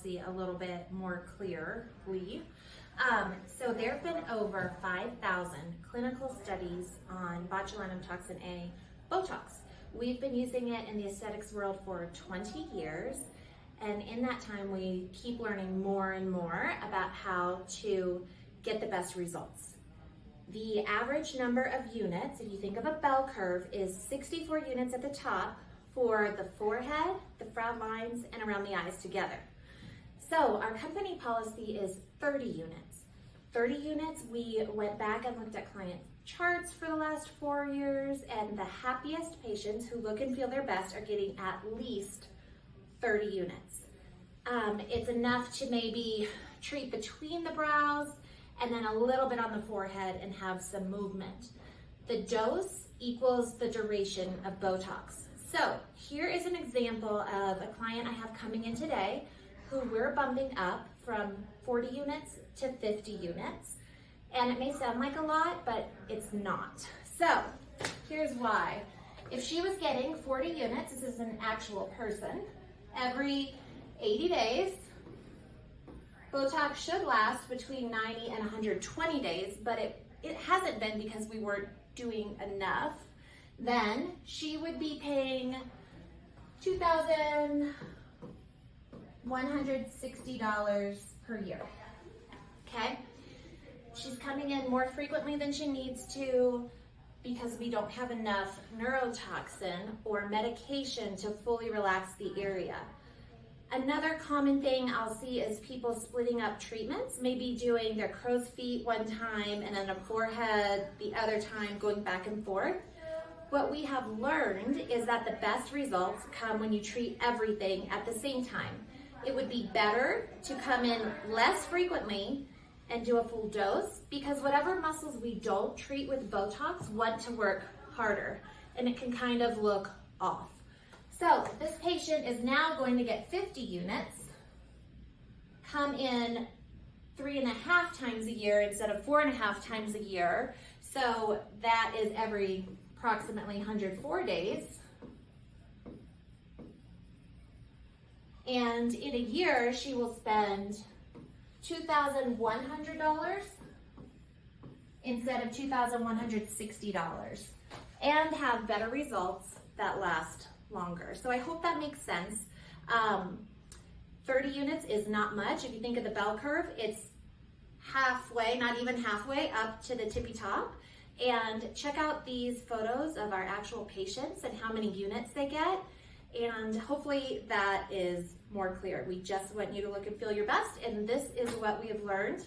policy a little bit more clearly. So there have been over 5,000 clinical studies on botulinum toxin A Botox. We've been using it in the aesthetics world for 20 years. And in that time, we keep learning more and more about how to get the best results. The average number of units, if you think of a bell curve, is 64 units at the top for the forehead, the frown lines, and around the eyes together. So our company policy is 30 units. 30 units, we went back and looked at client charts for the last 4 years, and the happiest patients who look and feel their best are getting at least 30 units. It's enough to maybe treat between the brows and then a little bit on the forehead and have some movement. The dose equals the duration of Botox. So here is an example of a client I have coming in today who we're bumping up from 40 units to 50 units. And it may sound like a lot, but it's not. So here's why. If she was getting 40 units, this is an actual person, every 80 days, Botox should last between 90 and 120 days, but it hasn't been because we weren't doing enough. Then she would be paying $2,160 per year, okay? She's coming in more frequently than she needs to because we don't have enough neurotoxin or medication to fully relax the area. Another common thing I'll see is people splitting up treatments, maybe doing their crow's feet one time and then a forehead the other time, going back and forth. What we have learned is that the best results come when you treat everything at the same time. It would be better to come in less frequently and do a full dose, because whatever muscles we don't treat with Botox want to work harder, and it can kind of look off. So this patient is now going to get 50 units, come in 3.5 times a year instead of 4.5 times a year. So that is every approximately 104 days. And in a year, she will spend $2,100 instead of $2,160 and have better results that last longer. So I hope that makes sense. 30 units is not much. If you think of the bell curve, it's halfway, not even halfway, up to the tippy top. And check out these photos of our actual patients and how many units they get. And hopefully that is more clear. We just want you to look and feel your best, and this is what we have learned